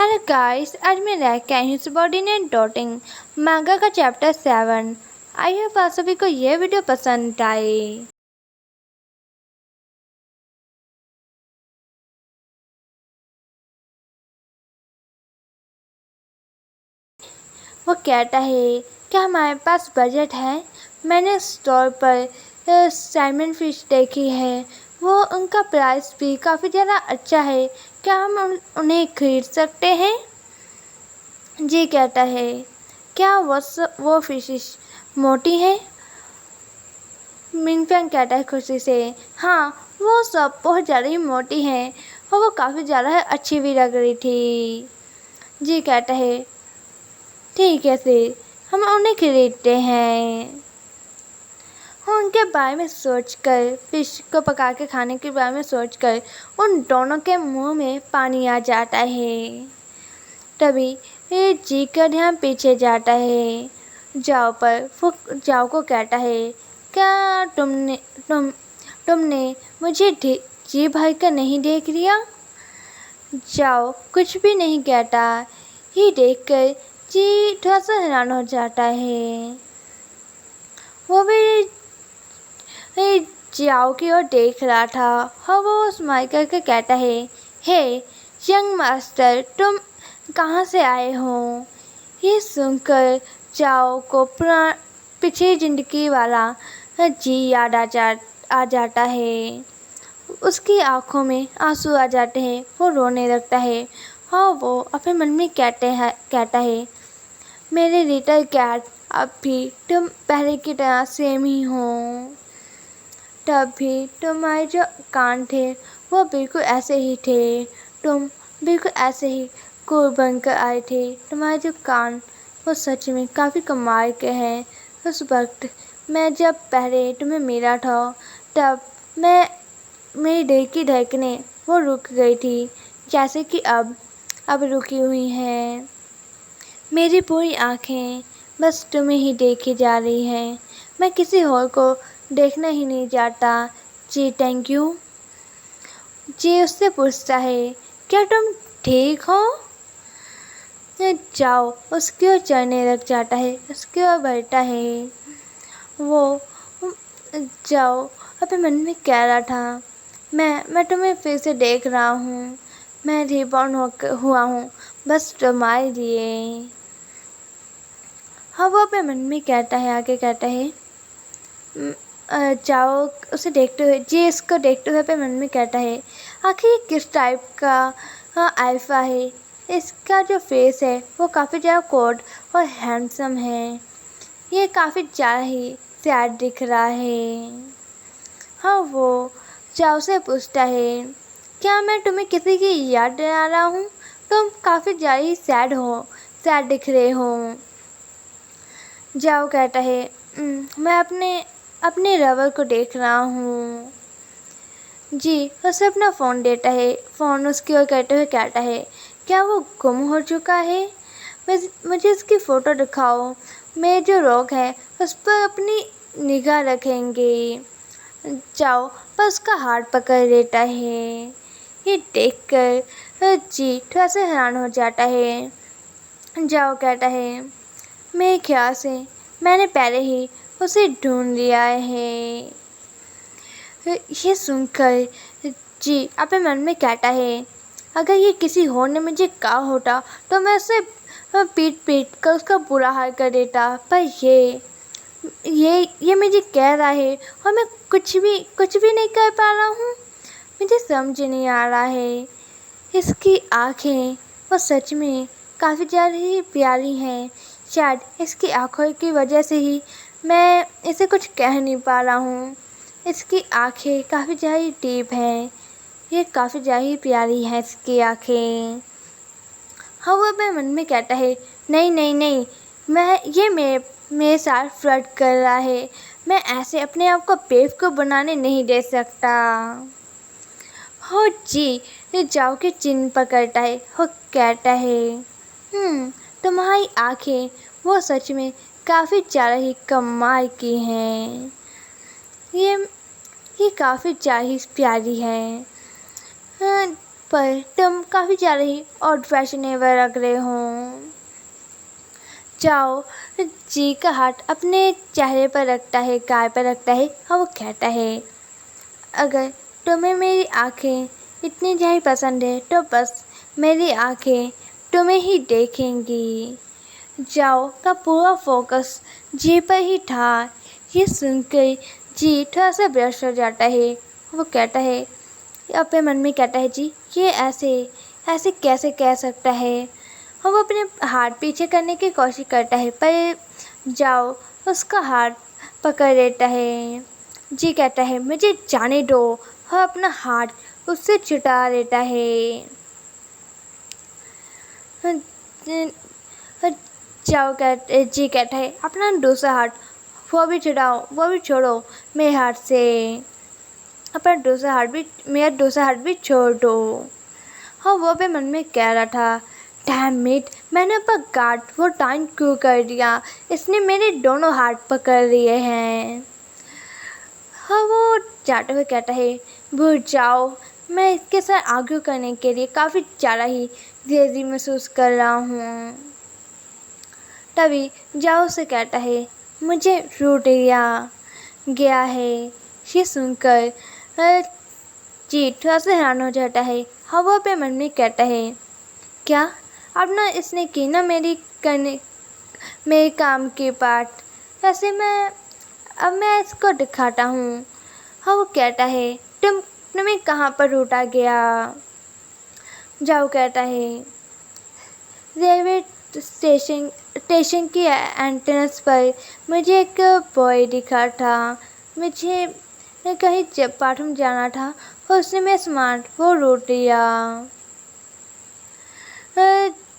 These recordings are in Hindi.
हेलो गाइस, आज मैं लेके आई हूँ सबॉर्डिनेट डॉटिंग मांगा का चैप्टर 7। आई होप आप सभी को ये वीडियो पसंद आए। वो कहता है क्या हमारे पास बजट है। मैंने स्टोर पर साइमन फिश देखी है। वो उनका प्राइस भी काफ़ी ज़्यादा अच्छा है। क्या हम उन्हें खरीद सकते हैं। जी कहता है क्या वो फिशेस मोटी हैं। मिंगफेंग कहता है खुशी से, हाँ वो सब बहुत ज़्यादा ही मोटी हैं और वो काफ़ी ज़्यादा अच्छी भी लग रही थी। जी कहता है ठीक है फिर हम उन्हें खरीदते हैं। उनके बारे में सोचकर, फिश को पका के खाने के बारे में सोचकर उन दोनों के मुंह में पानी आ जाता है। तभी ये जी का ध्यान पीछे जाता है। जाओ पर वो जाओ को कहता है क्या तुमने मुझे जी भर कर नहीं देख लिया। जाओ कुछ भी नहीं कहता। ये देखकर जी थोड़ा सा हैरान हो जाता है। वो भी जाओ की ओर देख रहा था और वो स्माइल करके कहता है हे यंग मास्टर, तुम कहाँ से आए हो। ये सुनकर जाओ को पिछली जिंदगी वाला जी याद आ जाता है। उसकी आंखों में आंसू आ जाते हैं। वो रोने लगता है और वो अपने मन में कहता है मेरे लिटिल कैट, अब भी तुम पहले की तरह सेम ही हो। तब भी तुम्हारे जो कान थे वो बिल्कुल ऐसे ही थे। तुम बिल्कुल ऐसे ही कूल बनकर आए थे। तुम्हारे जो कान वो सच में काफ़ी कमाल के हैं। उस वक्त मैं जब पहले तुम्हें मिला था तब मेरी दिल की धड़कनें वो रुक गई थी, जैसे कि अब रुकी हुई हैं। मेरी पूरी आँखें बस तुम्हें ही देखी जा रही हैं। मैं किसी और को देखना ही नहीं चाहता। जी थैंक यू। जी उससे पूछता है क्या तुम ठीक हो। जाओ उसकी ओर चढ़ने लग जाता है, उसकी ओर बढ़ता है। वो जाओ अपने मन में कह रहा था मैं तुम्हें फिर से देख रहा हूँ। मैं रिबॉर्न हुआ हूँ बस तुम्हारे लिए। हाँ वो अपने मन में कहता है, आगे कहता है जाओ उसे देखते हुए, जी इसको देखते हुए अपने मन में कहता है आखिर ये किस टाइप का अल्फा है। इसका जो फेस है वो काफ़ी ज़्यादा कोड और हैंडसम है। ये काफ़ी ज़्यादा ही सैड दिख रहा है। हाँ वो जाओ से पूछता है क्या मैं तुम्हें किसी की याद दिला रहा हूँ। तुम काफ़ी ज़्यादा ही सैड दिख रहे हो। जाओ कहता है मैं अपने रबर को देख रहा हूँ। जी उसे अपना फ़ोन देता है। फ़ोन उसकी ओर कहते हुए कहता है क्या वो गुम हो चुका है। मुझे इसकी फ़ोटो दिखाओ। मेरे जो रोग है उस पर अपनी निगाह रखेंगे। जाओ पर उसका हाथ पकड़ लेता है। ये देखकर जी थोड़ा सा हैरान हो जाता है। जाओ कहता है मेरे ख्याल से मैंने पहले ही उसे ढूंढ लिया है। ये सुनकर जी अपने मन में कहता है अगर ये किसी और ने मुझे कहा होता तो मैं उसे पीट कर उसका बुरा हाल कर देता। पर ये मुझे कह रहा है और मैं कुछ भी नहीं कर पा रहा हूँ। मुझे समझ नहीं आ रहा है। इसकी आँखें वो सच में काफ़ी ज़्यादा ही प्यारी हैं। शायद इसकी आँखों की वजह से ही मैं इसे कुछ कह नहीं पा रहा हूँ। इसकी आँखें काफ़ी ज़्यादा ही डीप हैं। ये काफ़ी ज़्यादा ही प्यारी है इसकी आँखें। हाँ वो अपने मन में कहता है नहीं नहीं नहीं, ये मेरे साथ फ्लर्ट कर रहा है। मैं ऐसे अपने आप को बेवकूफ़ बनाने नहीं दे सकता। हो जी ये जाओ के चिन्ह पकड़ता है। हो कहता है तुम्हारी आँखें वो सच में काफ़ी ज़्यादा ही कमाल की हैं। ये काफ़ी ज़्यादा ही प्यारी है। पर तुम काफ़ी ज़्यादा ही ओल्ड फैशनेबल लग रहे हो। जाओ जी का हाथ अपने चेहरे पर रखता है, गाल पर रखता है और वो कहता है, अगर तुम्हें मेरी आँखें इतनी ज़्यादा पसंद है तो बस मेरी आँखें तुम्हें ही देखेंगी। जाओ का पूरा फोकस जी पर ही था। ये सुनकर जी थोड़ा सा ब्रश हो जाता है। वो कहता है, अपने मन में कहता है, जी ये ऐसे ऐसे कैसे कह सकता है। और वो अपने हाथ पीछे करने की कोशिश करता है, पर जाओ उसका हाथ पकड़ लेता है। जी कहता है, मुझे जाने दो, और अपना हाथ उससे छुटा लेता है। जी कहता है, अपना दूसरा हाथ वो भी छुड़ाओ, वो भी छोड़ो मेरे हाथ से, अपना मेरा दूसरा हाथ भी छोड़ दो। हाँ, वो भी मन में कह रहा था, डैम इट, मैंने अपना गार्ड वो टाइम क्यों कर दिया, इसने मेरे दोनों हाथ पकड़ लिए हैं। हाँ, वो जाते हुए कहता है, भूल जाओ, मैं इसके साथ आर्ग्यू करने के लिए काफ़ी ज़्यादा ही लेज़ी महसूस कर रहा हूँ। तभी जाओ से कहता है, मुझे रूठ गया है। ये सुनकर जी थोड़ा सा हैरान हो जाता है। हवा पे मन में कहता है, क्या अब ना इसने की ना मेरे काम की बात, वैसे अब मैं इसको दिखाता हूँ। हाँ, वो कहता है, तुम्हें कहाँ पर रूठा गया। जाओ कहता है, रेलवे स्टेशन की एंट्रेंस पर मुझे एक बॉय दिखा था। मुझे कहीं बाथरूम जाना था और उसने मेरा सामान वो लूट लिया।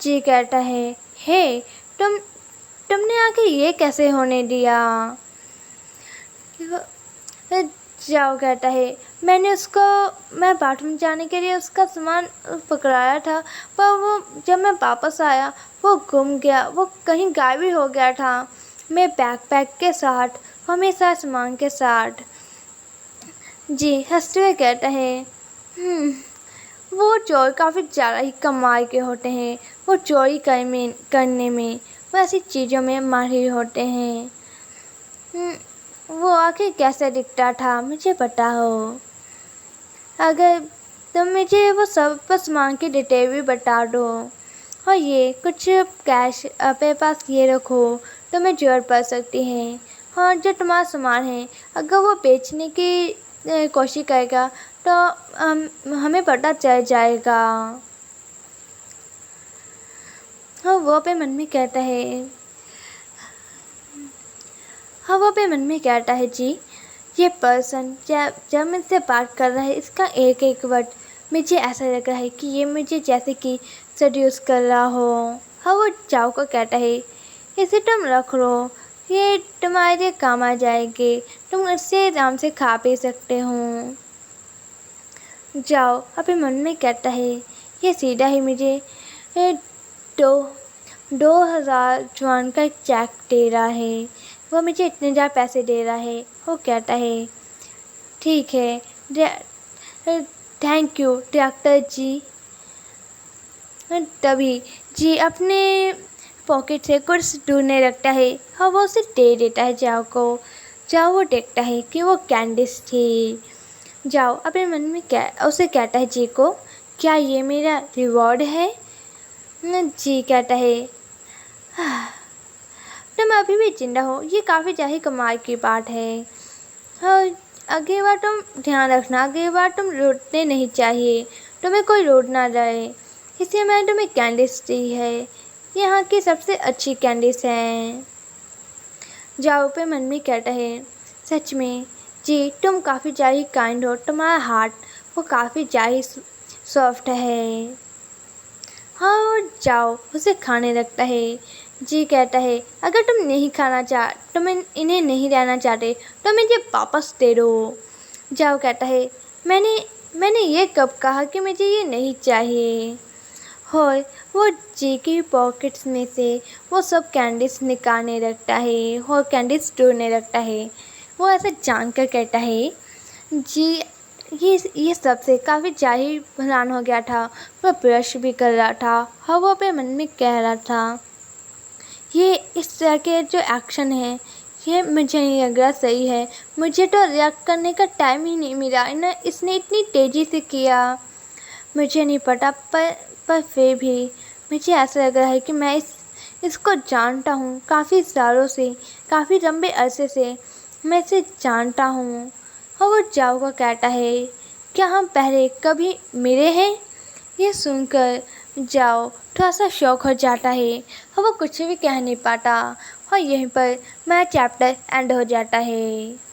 जी कहता है, हे तुमने आके ये कैसे होने दिया। जाओ कहता है, मैं बाथरूम जाने के लिए उसका सामान पकड़ाया था, पर वो जब मैं वापस आया वो गुम गया, वो कहीं गायब ही हो गया था, मेरे बैकपैक के साथ और मेरे सारे सामान के साथ। जी हंसते हुए कहता है, वो चोर काफ़ी ज़्यादा ही कमाल के होते हैं। वो चोरी करने में वो ऐसी चीज़ों में माहिर होते हैं। वो आखिर कैसे दिखता था मुझे बताओ। अगर तुम मुझे वो सब बस मांग के डिटेल भी बता दो, और ये कुछ कैश अपने पास ये रखो, तुम्हें ज़रूरत पड़ सकती है। और जो तुम्हारा सामान है अगर वो बेचने की कोशिश करेगा तो हमें पता चल जाएगा। हाँ, वो अपने मन में कहता है, जी ये पर्सन जब मुझसे बात कर रहा है इसका एक एक वर्ड मुझे ऐसा लग रहा है कि ये मुझे जैसे कि सड्यूस कर रहा हो। हाँ, वो जाओ को कहता है, इसे तुम रख लो, ये तुम्हारे काम आ जाएगी, तुम इससे आराम से खा पी सकते हो। जाओ अपने मन में कहता है, ये सीधा ही मुझे 2000 जुआन का चेक दे रहा है, वो मुझे इतने ज़्यादा पैसे दे रहा है। वो कहता है, ठीक है, थैंक यू डॉक्टर जी। तभी जी अपने पॉकेट से कुछ ढूंढने लगता है और वो उसे दे देता है जाओ को। जाओ वो देखता है कि वो कैंडिस थी। जाओ अपने मन में उसे कहता है जी को, क्या ये मेरा रिवॉर्ड है। जी कहता है, तुम अभी भी जिंदा हो, ये काफ़ी ज़्यादा कमाल की बात है। हाँ, अगली बार तुम ध्यान रखना, अगली बार तुम रोटने नहीं चाहिए, तुम्हें कोई रोट ना जाए, इसलिए मैंने तुम्हें कैंडिस दी है, यहाँ की सबसे अच्छी कैंडिस है। जाओ पे मन में कहता है, सच में जी तुम काफ़ी ज़्यादा काइंड हो, तुम्हारा हार्ट वो काफ़ी ज़्यादा सॉफ्ट है। हाँ, जाओ उसे खाने लगता है। जी कहता है, अगर तुम नहीं खाना तुम इन्हें नहीं रहना चाहते तो मुझे वापस दे दो। जाओ कहता है, मैंने ये कब कहा कि मुझे ये नहीं चाहिए। और वो जी की पॉकेट्स में से वो सब कैंडीज निकालने लगता है और कैंडीज ढूंढने लगता है। वो ऐसे जानकर कहता है, जी ये सबसे काफ़ी ज़्यादा ही हैरान हो गया था। वह ब्रश भी कर रहा था और वो अपने मन में कह रहा था, ये इस तरह के जो एक्शन है ये मुझे नहीं लग रहा सही है। मुझे तो रिएक्ट करने का टाइम ही नहीं मिला, ना इसने इतनी तेज़ी से किया। मुझे नहीं पता, पर फिर भी मुझे ऐसा लग रहा है कि मैं इसको जानता हूँ काफ़ी सालों से, काफ़ी लंबे अरसे से मैं इसे जानता हूँ। और वो जाओ को कहता है, क्या हम पहले कभी मिले हैं? ये सुनकर जाओ थोड़ा सा शॉक हो जाता है और वो कुछ भी कह नहीं पाता। और यहीं पर मेरा चैप्टर एंड हो जाता है।